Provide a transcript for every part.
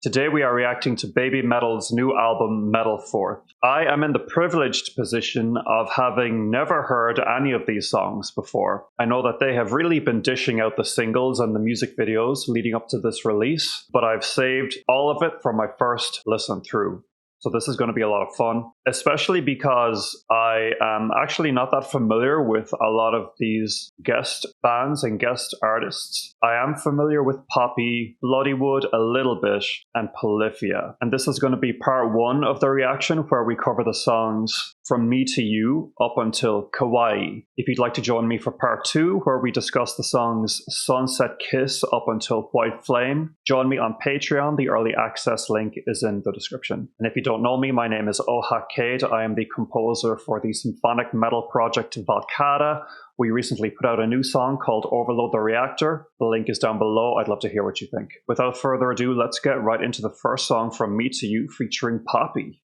Today we are reacting to BABYMETAL's new album, Metal Fourth. I am in the privileged position of having never heard any of these songs before. I know that they have really been dishing out the singles and the music videos leading up to this release, but I've saved all of it for my first listen through. So this is going to be a lot of fun, especially because I am actually not that familiar with a lot of these guest bands and guest artists. I am familiar with Poppy, Bloodywood a little bit, and Polyphia. And this is going to be part one of the reaction where we cover the songs From Me to You up until Kawaii. If you'd like to join me for part two, where we discuss the songs Sunset Kiss up until White Flame, join me on Patreon. The early access link is in the description. And if you don't know me, my name is Ohakade. I am the composer for the symphonic metal project Valkata. We recently put out a new song called Overload the Reactor. The link is down below. I'd love to hear what you think. Without further ado, let's get right into the first song From Me to You featuring Poppy.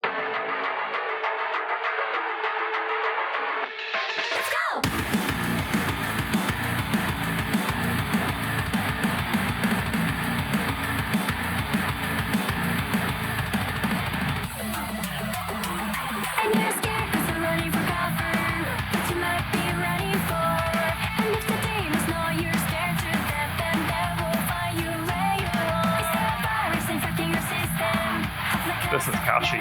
This is catchy.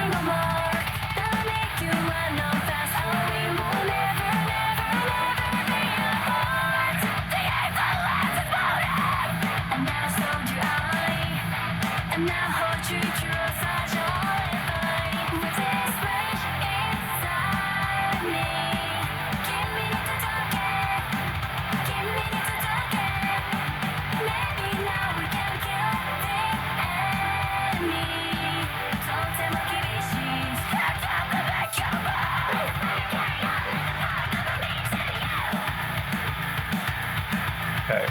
Okay.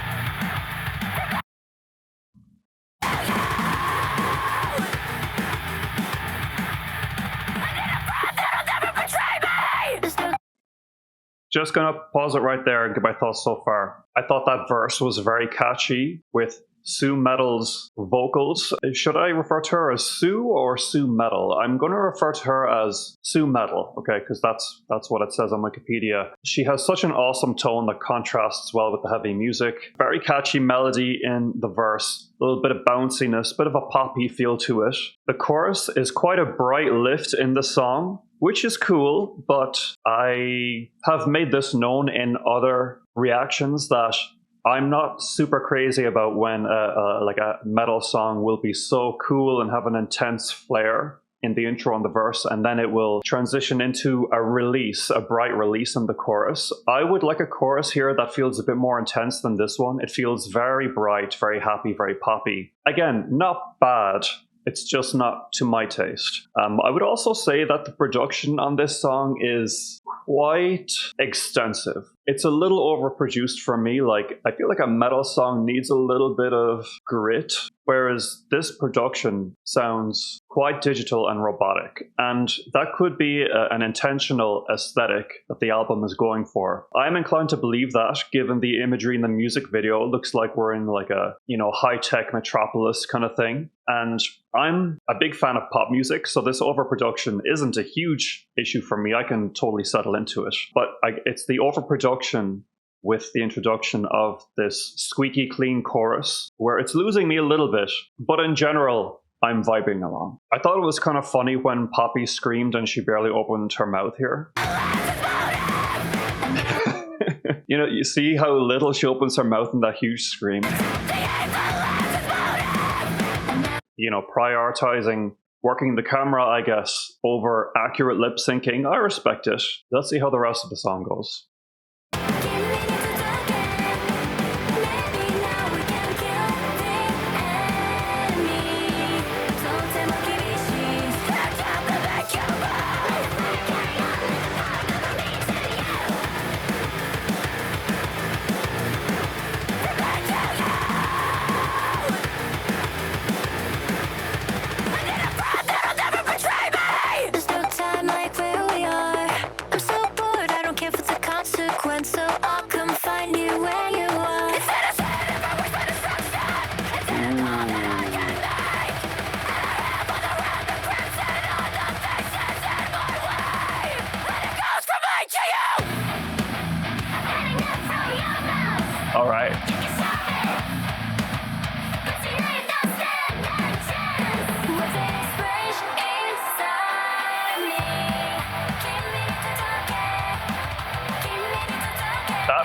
Just gonna pause it right there and get my thoughts so far. I thought that verse was very catchy with Sue Metal's vocals. Should I refer to her as Sue or Sue Metal? I'm going to refer to her as Sue Metal, okay, because that's what it says on Wikipedia. She has such an awesome tone that contrasts well with the heavy music. Very catchy melody in the verse, a little bit of bounciness, bit of a poppy feel to it. The chorus is quite a bright lift in the song, which is cool, but I have made this known in other reactions that I'm not super crazy about when like a metal song will be so cool and have an intense flair in the intro and the verse, and then it will transition into a release, a bright release in the chorus. I would like a chorus here that feels a bit more intense than this one. It feels very bright, very happy, very poppy. Again, not bad. It's just not to my taste. I would also say that the production on this song is quite extensive. It's a little overproduced for me. Like, I feel like a metal song needs a little bit of grit, whereas this production sounds quite digital and robotic. And that could be an intentional aesthetic that the album is going for. I'm inclined to believe that, given the imagery in the music video. It looks like we're in like a, high-tech metropolis kind of thing. And I'm a big fan of pop music, so this overproduction isn't a huge issue for me. I can totally settle into it. But it's the overproduction with the introduction of this squeaky clean chorus where it's losing me a little bit. But in general, I'm vibing along. I thought it was kind of funny when Poppy screamed and she barely opened her mouth here. You see how little she opens her mouth in that huge scream. Prioritizing working the camera, I guess, over accurate lip syncing. I respect it. Let's see how the rest of the song goes.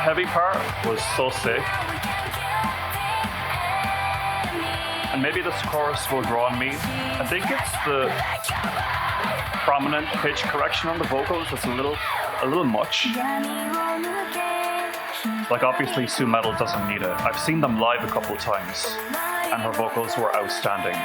heavy part was so sick. And maybe this chorus will grow on me. I think it's the prominent pitch correction on the vocals that's a little much. Like obviously Sue Metal doesn't need it. I've seen them live a couple of times and her vocals were outstanding.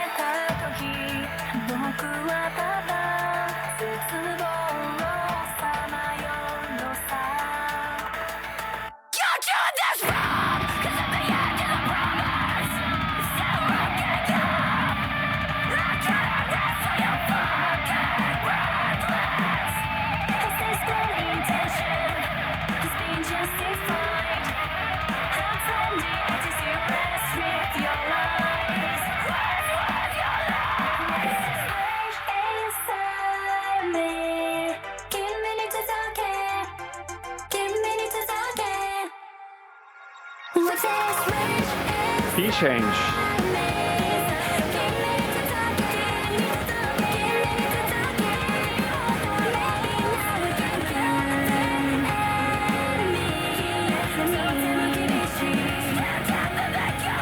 Key change.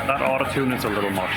That autotune is a little much.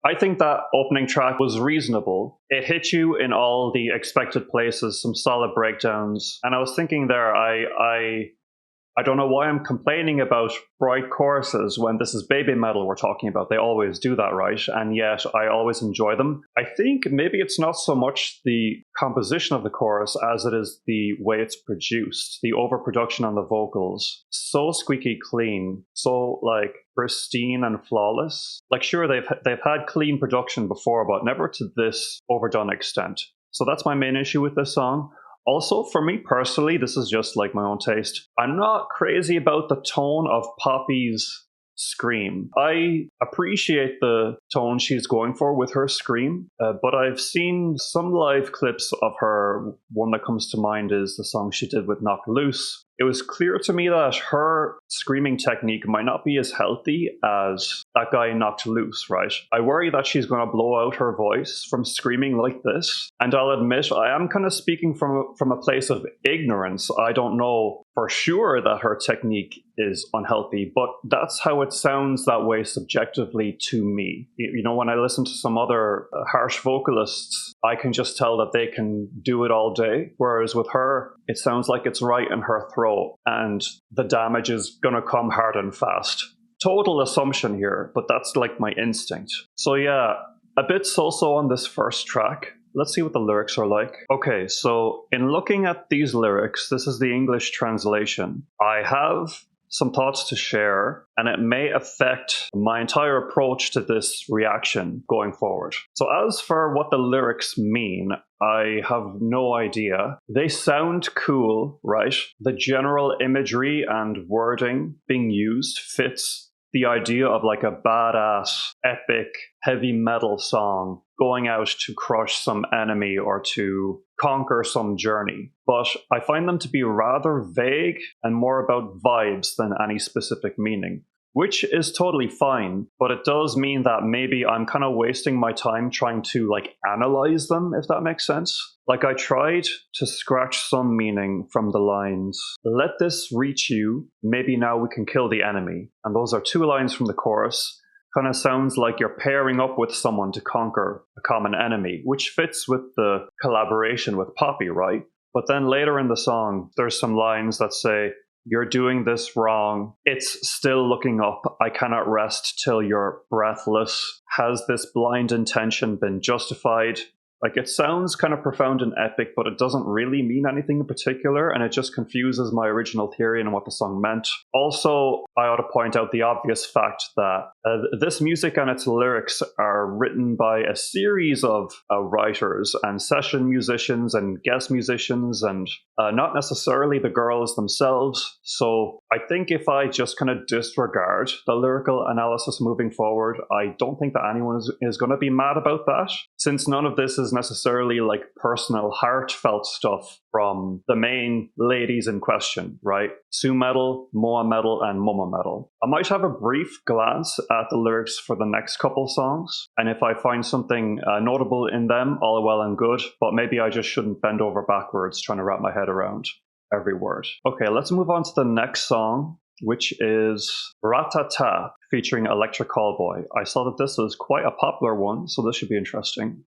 I think that opening track was reasonable. It hit you in all the expected places, some solid breakdowns. And I was thinking there, I don't know why I'm complaining about bright choruses when this is baby metal we're talking about. They always do that, right? And yet I always enjoy them. I think maybe it's not so much the composition of the chorus as it is the way it's produced, the overproduction on the vocals. So squeaky clean, so like pristine and flawless. Like sure, they've had clean production before, but never to this overdone extent. So that's my main issue with this song. Also, for me personally, this is just like my own taste. I'm not crazy about the tone of Poppy's scream. I appreciate the tone she's going for with her scream, but I've seen some live clips of her. One that comes to mind is the song she did with Knocked Loose. It was clear to me that her screaming technique might not be as healthy as that guy Knocked Loose, right? I worry that she's going to blow out her voice from screaming like this. And I'll admit, I am kind of speaking from a place of ignorance. I don't know for sure that her technique is unhealthy, but that's how it sounds that way subjectively to me. You know, when I listen to some other harsh vocalists, I can just tell that they can do it all day. Whereas with her, it sounds like it's right in her throat and the damage is going to come hard and fast. Total assumption here, but that's like my instinct. So yeah, a bit so-so on this first track. Let's see what the lyrics are like. Okay, so in looking at these lyrics, this is the English translation. I have some thoughts to share, and it may affect my entire approach to this reaction going forward. So as for what the lyrics mean, I have no idea. They sound cool, right? The general imagery and wording being used fits the idea of like a badass, epic, heavy metal song going out to crush some enemy or to conquer some journey. But I find them to be rather vague and more about vibes than any specific meaning, which is totally fine, but it does mean that maybe I'm kind of wasting my time trying to like analyze them, if that makes sense. Like I tried to scratch some meaning from the lines, "Let this reach you, maybe now we can kill the enemy." And those are two lines from the chorus. Kind of sounds like you're pairing up with someone to conquer a common enemy, which fits with the collaboration with Poppy, right? But then later in the song, there's some lines that say, "You're doing this wrong. It's still looking up. I cannot rest till you're breathless. Has this blind intention been justified?" Like it sounds kind of profound and epic, but it doesn't really mean anything in particular, and it just confuses my original theory and what the song meant. Also, I ought to point out the obvious fact that this music and its lyrics are written by a series of writers and session musicians and guest musicians, and not necessarily the girls themselves. So I think if I just kind of disregard the lyrical analysis moving forward, I don't think that anyone is going to be mad about that, since none of this is is necessarily like personal, heartfelt stuff from the main ladies in question, right? Su Metal, Moa Metal, and Momo Metal. I might have a brief glance at the lyrics for the next couple songs, and if I find something notable in them, all well and good, but maybe I just shouldn't bend over backwards trying to wrap my head around every word. Okay, let's move on to the next song, which is Ratata featuring Electric Callboy. I saw that this was quite a popular one, so this should be interesting.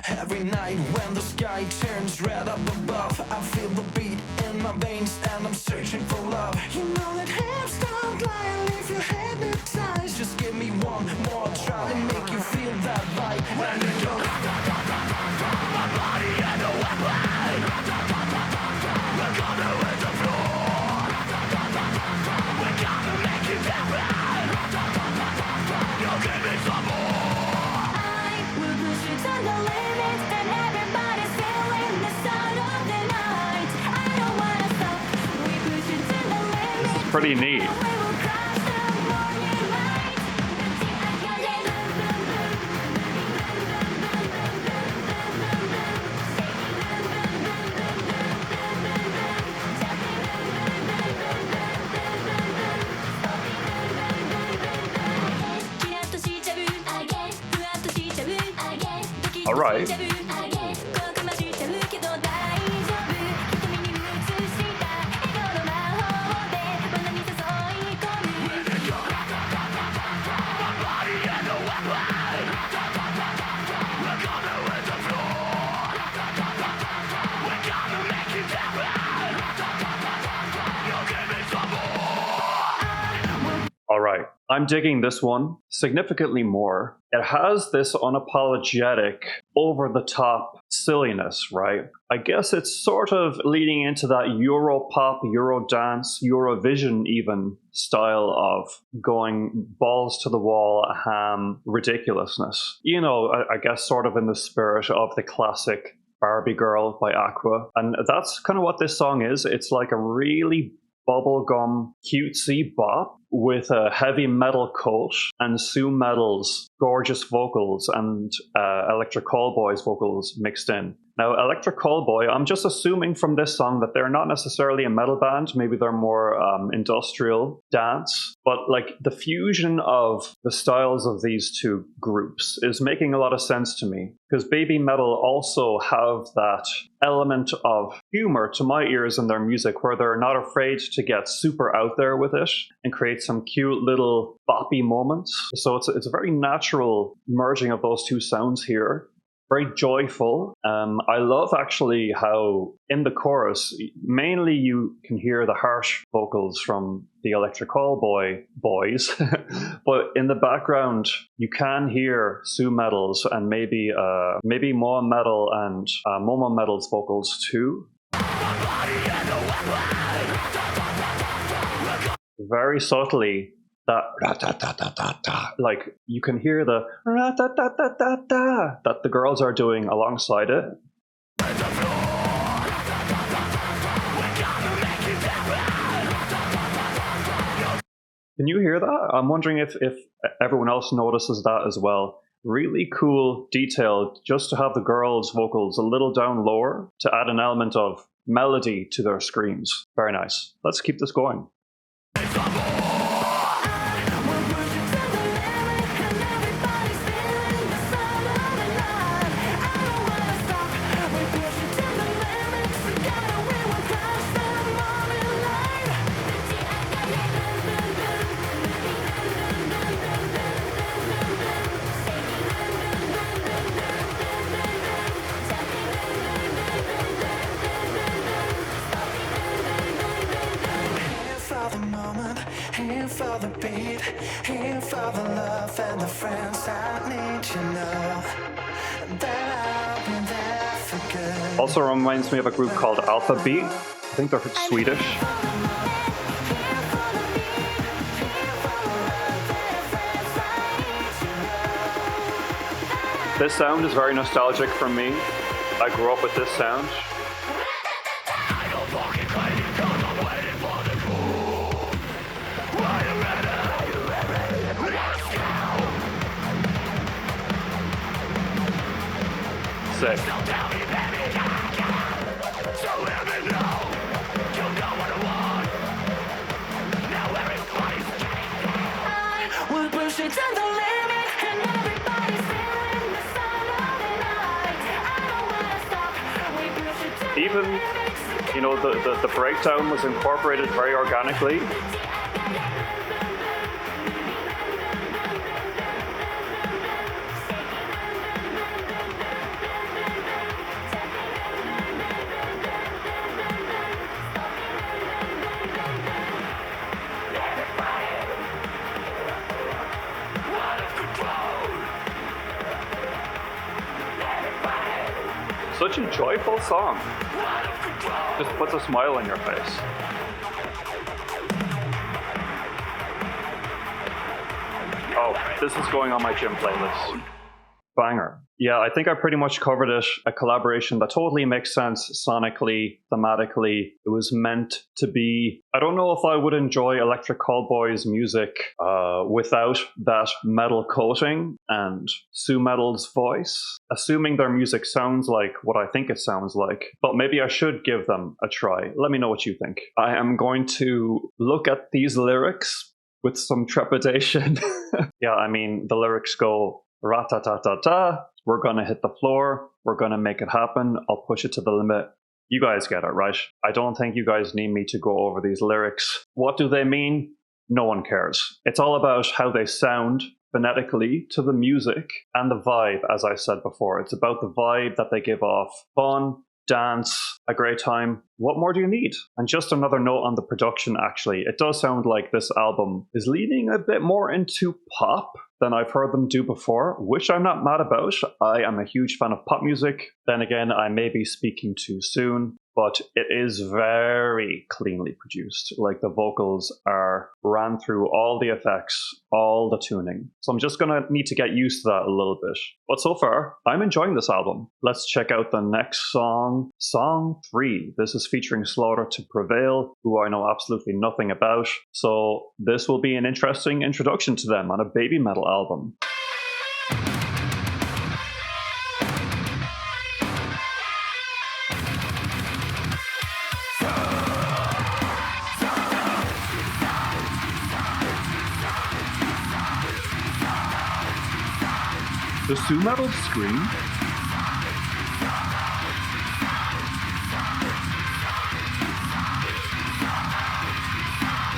Every night when the sky turns red up above, I feel the beat in my veins and I'm searching for love. You know that hips don't lie and leave you hypnotized. Just give me one more try and make you feel that vibe. When you go, my body and the weapon, we're gonna hit the floor. We're gonna make it happen. You give me some more. I will push you to the limit, and everybody's feeling the sound of the night. I don't wanna stop. We push you to the limit. This is pretty neat. All right. All right. I'm digging this one significantly more. It has this unapologetic, over-the-top silliness, right? I guess it's sort of leading into that Europop, Eurodance, Eurovision even style of going balls to the wall, ham, ridiculousness. You know, I guess sort of in the spirit of the classic Barbie Girl by Aqua. And that's kind of what this song is. It's like a really bubblegum cutesy bop with a heavy metal coat and Su Metal's gorgeous vocals and Electric Callboy's vocals mixed in. Now, Electric Callboy, I'm just assuming from this song that they're not necessarily a metal band. Maybe they're more industrial dance. But like the fusion of the styles of these two groups is making a lot of sense to me. Because Baby Metal also have that element of humor to my ears in their music where they're not afraid to get super out there with it and create some cute little boppy moments. So it's a very natural merging of those two sounds here. Very joyful. I love actually how in the chorus, mainly you can hear the harsh vocals from the Electric Callboy boys, but in the background you can hear Su Metal's and maybe Moa Metal and Momo Metal's vocals too. Very subtly, that ratatata, like you can hear the ratatata that the girls are doing alongside it. Can you hear that? I'm wondering if everyone else notices that as well. Really cool detail just to have the girls' vocals a little down lower to add an element of melody to their screams. Very nice. Let's keep this going. For the beat, here for the love and the friends I need to know that I'll be there for good. Also reminds me of a group called Alpha Beat. I think they're Swedish. This sound is very nostalgic for me. I grew up with this sound. sick. We'll push it to the limit, and everybody's feeling the sound of the night. I don't wanna stop. We push it to Even, you know, the breakdown was incorporated very organically. Such a joyful song. Just puts a smile on your face. Oh, this is going on my gym playlist. Banger. Yeah, I think I pretty much covered it. A collaboration that totally makes sense sonically, thematically. It was meant to be. I don't know if I would enjoy Electric Callboy's music without that metal coating and Sue Metal's voice. Assuming their music sounds like what I think it sounds like. But maybe I should give them a try. Let me know what you think. I am going to look at these lyrics with some trepidation. Yeah, I mean, the lyrics go, "Ratatatata, we're gonna hit the floor, we're gonna make it happen, I'll push it to the limit." You guys get it, right? I don't think you guys need me to go over these lyrics. What do they mean? No one cares. It's all about how they sound phonetically to the music and the vibe, as I said before. It's about the vibe that they give off. Fun, dance, a great time. What more do you need? And just another note on the production, actually. It does sound like this album is leaning a bit more into pop than I've heard them do before, which I'm not mad about. I am a huge fan of pop music. Then again, I may be speaking too soon, but it is very cleanly produced. Like, the vocals are ran through all the effects, all the tuning. So I'm just gonna need to get used to that a little bit. But so far, I'm enjoying this album. Let's check out the next song, Song 3. This is featuring Slaughter to Prevail, who I know absolutely nothing about. So this will be an interesting introduction to them on a baby metal album. The Sue Metal scream.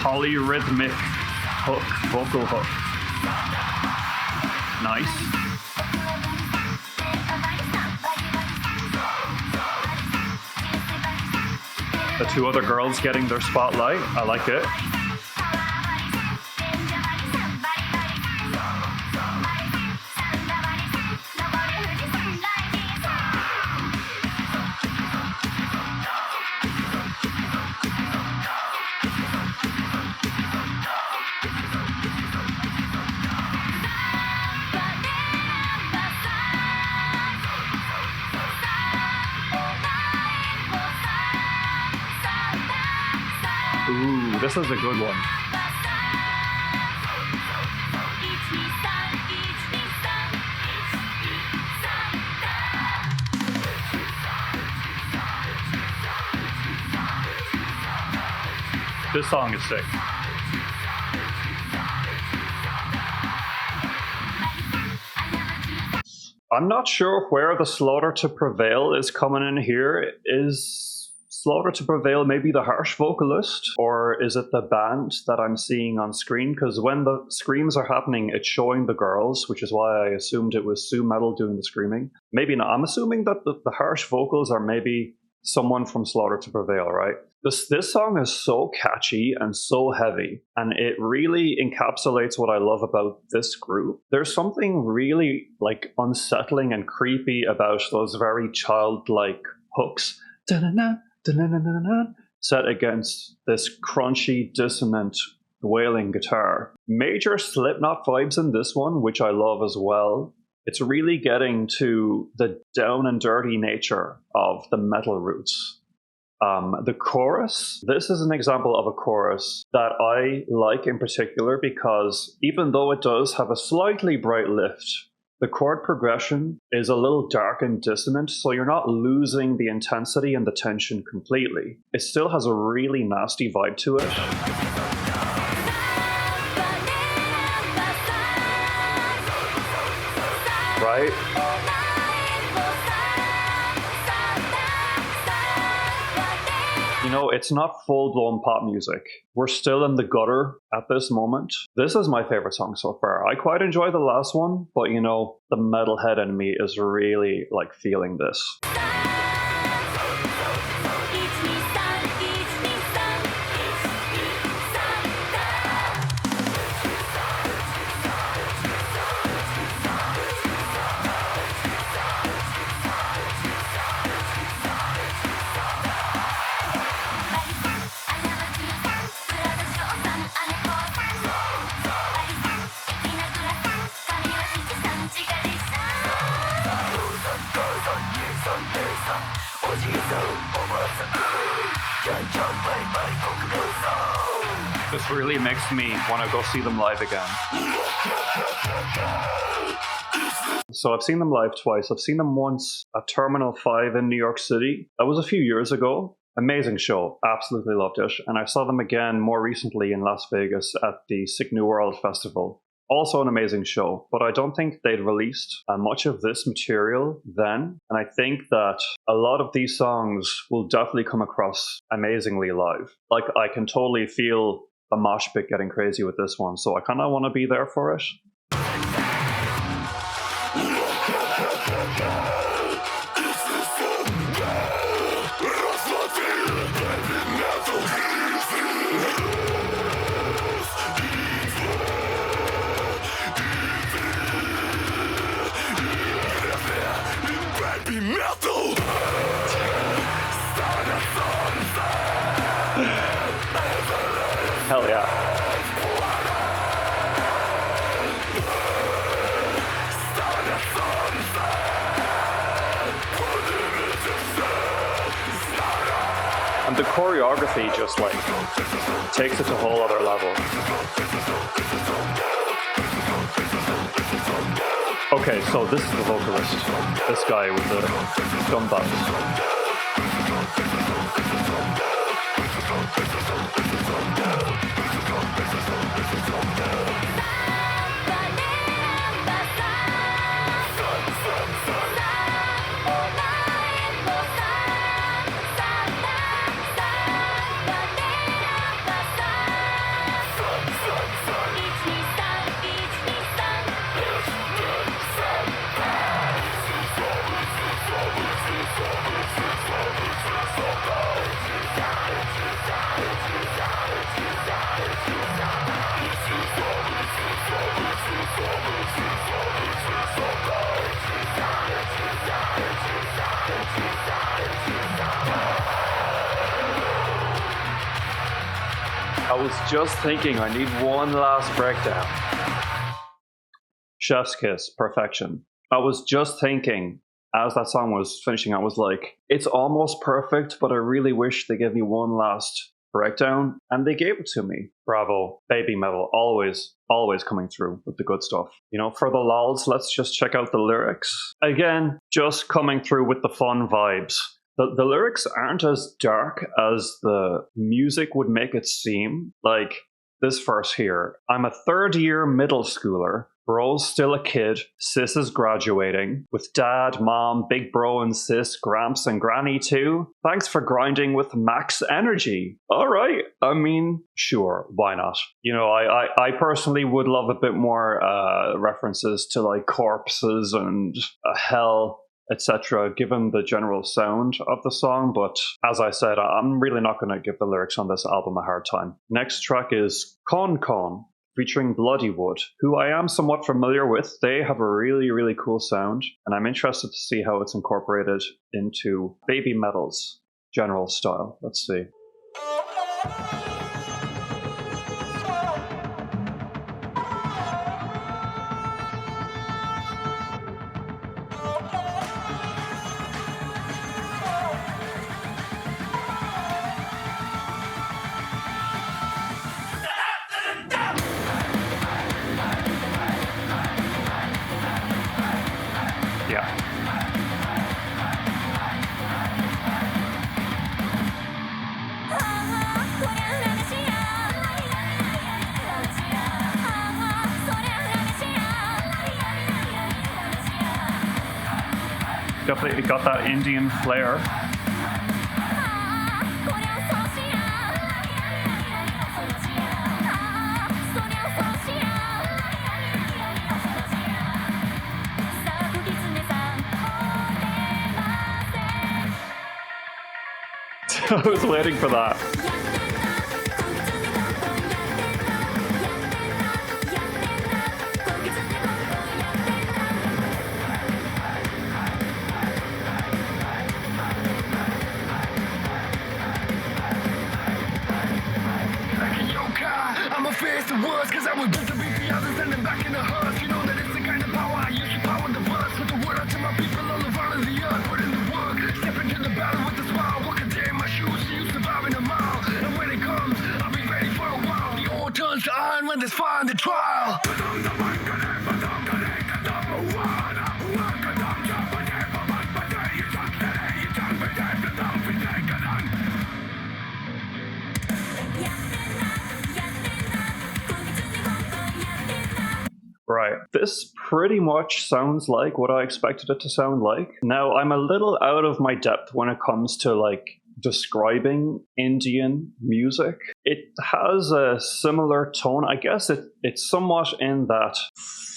Polyrhythmic hook, vocal hook. Nice. The two other girls getting their spotlight. I like it. Ooh, this is a good one. This song is sick. I'm not sure where the Slaughter to Prevail is coming in here. Is Slaughter to Prevail maybe the harsh vocalist? Or is it the band that I'm seeing on screen? Because when the screams are happening, it's showing the girls, which is why I assumed it was Sue Metal doing the screaming. Maybe not. I'm assuming that the harsh vocals are maybe someone from Slaughter to Prevail, right? This song is so catchy and so heavy, and it really encapsulates what I love about this group. There's something really like unsettling and creepy about those very childlike hooks set against this crunchy, dissonant, wailing guitar. Major Slipknot vibes in this one, which I love as well. It's really getting to the down and dirty nature of the metal roots. The chorus, this is an example of a chorus that I like in particular because even though it does have a slightly bright lift The chord progression is a little dark and dissonant, so you're not losing the intensity and the tension completely. It still has a really nasty vibe to it. Right? You know, it's not full-blown pop music. We're still in the gutter at this moment. This is my favorite song so far. I quite enjoy the last one, but you know, the metalhead in me is really like feeling this. This really makes me want to go see them live again. So I've seen them live twice. I've seen them once at Terminal 5 in New York City. That was a few years ago. Amazing show. Absolutely loved it. And I saw them again more recently in Las Vegas at the Sick New World Festival. Also an amazing show, but I don't think they'd released much of this material then. And I think that a lot of these songs will definitely come across amazingly live. Like, I can totally feel the mosh pit getting crazy with this one, so I kind of want to be there for it. Hell yeah. And the choreography just like takes it to a whole other level. Okay, so this is the vocalist. This guy with the dumbbells. I was just thinking I need one last breakdown. Chef's kiss, perfection. I was just thinking, as that song was finishing, I was like, it's almost perfect, but I really wish they gave me one last breakdown, and they gave it to me. Bravo, BABYMETAL, always coming through with the good stuff. You know, for the lols, let's just check out the lyrics. Again, just coming through with the fun vibes. The lyrics aren't as dark as the music would make it seem. Like this verse here, I'm a third-year middle schooler. Bro's still a kid, sis is graduating, with dad, mom, big bro and sis, gramps and granny too. Thanks for grinding with max energy. All right, I mean, sure, why not? You know, I personally would love a bit more references to like corpses and hell, etc., given the general sound of the song, but as I said, I'm really not going to give the lyrics on this album a hard time. Next track is Con Con, featuring Bloodywood, who I am somewhat familiar with. They have a really, really cool sound, and I'm interested to see how it's incorporated into BABYMETAL's general style. Let's see. Completely got that Indian flair. I was waiting for that. I'ma face the worst, cause I was built to beat the others and then back in the hearse. You know that it's the kind of power I use to power the bus. Put the word out to my people all around the earth. Put in the work, step into the battle with a smile. Walk a day in my shoes, so you surviving a mile. And when it comes, I'll be ready for a while. The ore turns to iron when there's fire in the trial. Right. This pretty much sounds like what I expected it to sound like. Now, I'm a little out of my depth when it comes to like describing Indian music. It has a similar tone. I guess it's somewhat in that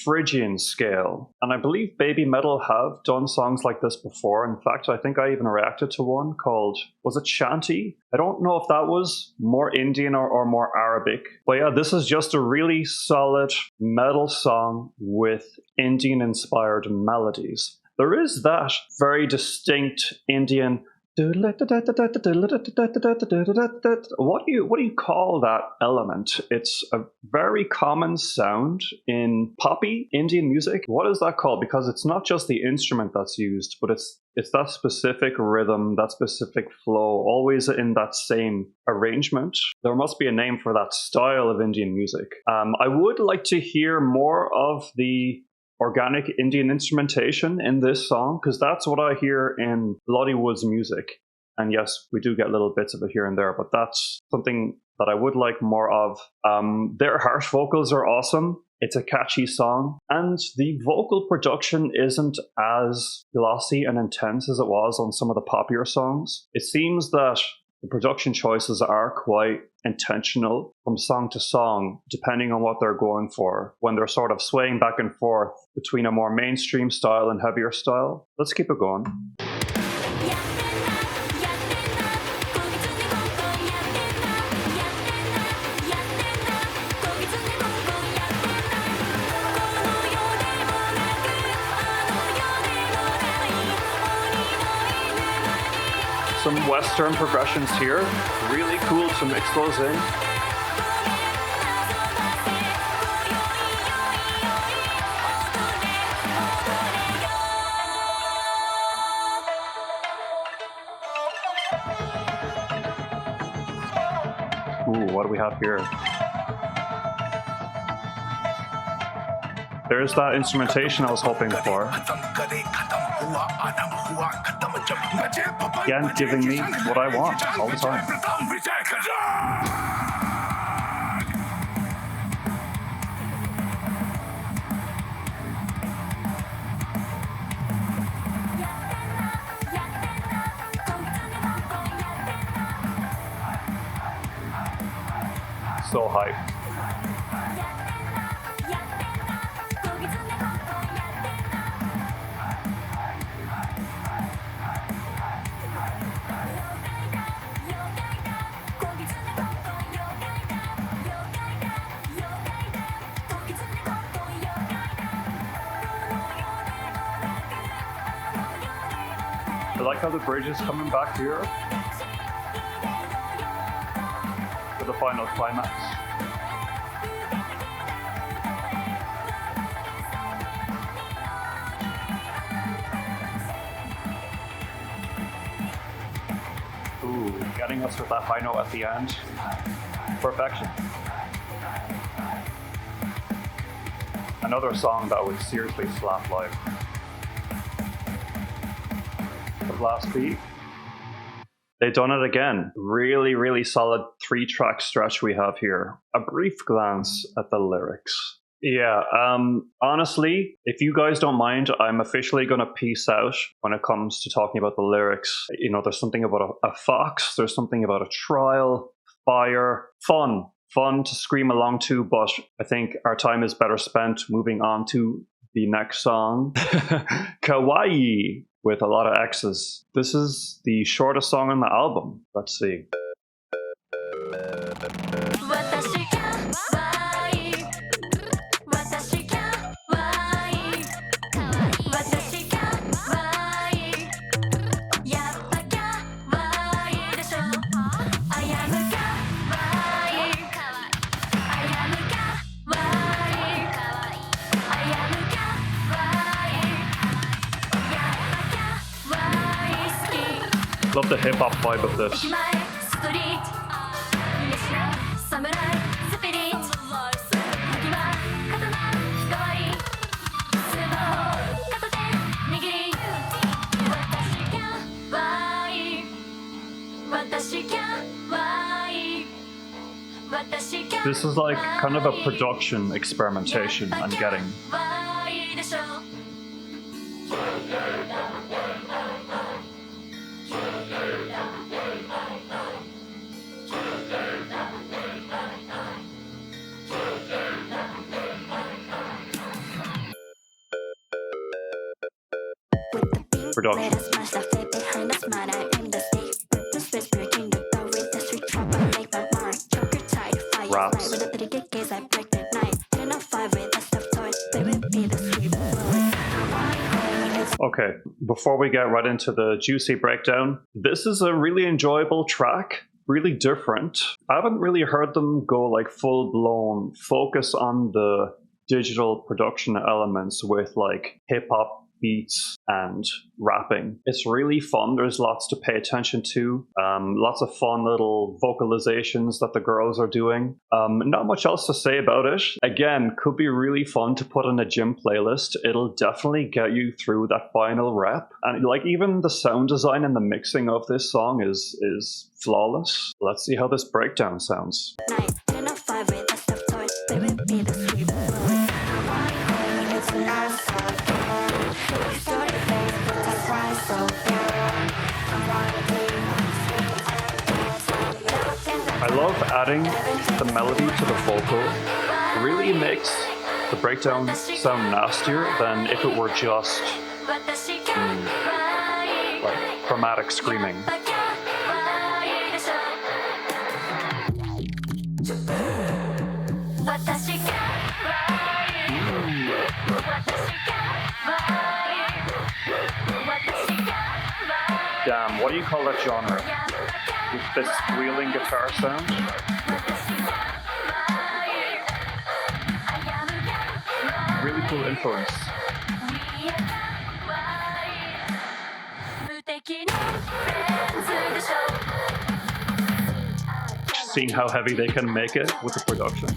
Phrygian scale. And I believe BABYMETAL have done songs like this before. In fact, I think I even reacted to one called, was it Shanti? I don't know if that was more Indian or more Arabic. But yeah, this is just a really solid metal song with Indian-inspired melodies. There is that very distinct Indian what do you call that element? It's a very common sound in poppy Indian music. What is that called? Because it's not just the instrument that's used, but it's that specific rhythm, that specific flow, always in that same arrangement. There must be a name for that style of Indian music. I would like to hear more of the organic Indian instrumentation in this song, because that's what I hear in Bloodywood's music. And yes, we do get little bits of it here and there, but that's something that I would like more of. Their harsh vocals are awesome. It's a catchy song, and the vocal production isn't as glossy and intense as it was on some of the poppier songs. It seems that the production choices are quite intentional from song to song, depending on what they're going for, when they're sort of swaying back and forth between a more mainstream style and heavier style. Let's keep it going. Some Western progressions here. Really cool to mix those in. Ooh, what do we have here? There's that instrumentation I was hoping for. Again, giving me what I want all the time. So hyped. I like how the bridge is coming back here for the final climax. Ooh, getting us with that high note at the end. Perfection. Another song that would seriously slap live. The last beat. They've done it again. Really, really solid 3-track stretch we have here. A brief glance at the lyrics. Yeah, honestly, if you guys don't mind, I'm officially going to peace out when it comes to talking about the lyrics. You know, there's something about a fox, there's something about a trial, fire, fun to scream along to, but I think our time is better spent moving on to the next song, Kawaii, with a lot of X's. This is the shortest song on the album. Let's see. Love the hip hop vibe of this. This is like kind of a production experimentation I'm getting. Production. Raps. Okay, before we get right into the juicy breakdown, this is a really enjoyable track, really different. I haven't really heard them go like full blown focus on the digital production elements with like hip hop beats and rapping. It's really fun. There's lots to pay attention to. Lots of fun little vocalizations that the girls are doing. Not much else to say about it. Again, could be really fun to put in a gym playlist. It'll definitely get you through that final rep. And like even the sound design and the mixing of this song is flawless. Let's see how this breakdown sounds. I love adding the melody to the vocal. It really makes the breakdown sound nastier than if it were just like chromatic screaming. Damn, what do you call that genre? With this squealing guitar sound? Really cool influence. Seeing how heavy they can make it with the production.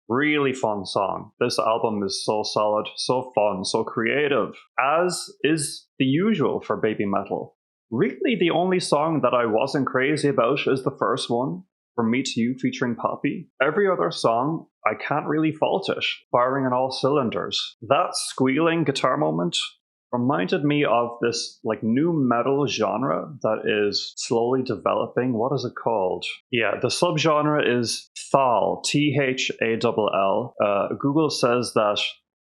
Really fun song. This album is so solid, so fun, so creative, as is the usual for BABYMETAL. Really, the only song that I wasn't crazy about is the first one, From Me to You featuring Poppy. Every other song, I can't really fault it, firing on all cylinders. That squealing guitar moment reminded me of this like new metal genre that is slowly developing. What is it called? Yeah, the subgenre is Thall, Thall. Google says that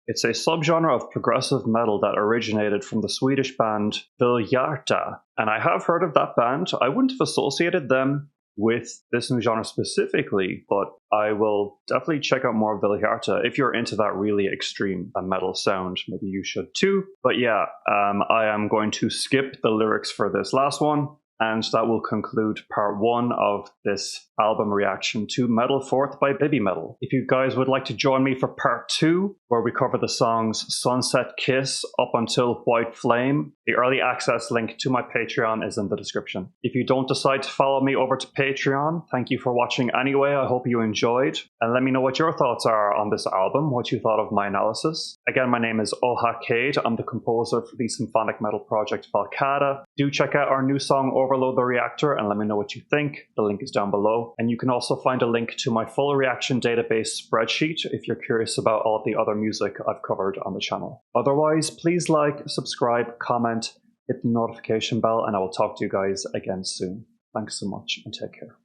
it's a subgenre of progressive metal that originated from the Swedish band Viljarta. And I have heard of that band. I wouldn't have associated them with this new genre specifically, but I will definitely check out more of Viljarta. If you're into that really extreme metal sound, maybe you should too. But yeah, I am going to skip the lyrics for this last one. And that will conclude part 1 of this album reaction to Metal Fourth by BABYMETAL. If you guys would like to join me for part 2, where we cover the songs Sunset Kiss up until White Flame, the early access link to my Patreon is in the description. If you don't decide to follow me over to Patreon, thank you for watching anyway. I hope you enjoyed. And let me know what your thoughts are on this album, what you thought of my analysis. Again, my name is Oha Cade. I'm the composer for the symphonic metal project Falcata. Do check out our new song Overload the Reactor and let me know what you think. The link is down below. And you can also find a link to my full reaction database spreadsheet if you're curious about all of the other music I've covered on the channel. Otherwise, please like, subscribe, comment, hit the notification bell, and I will talk to you guys again soon. Thanks so much and take care.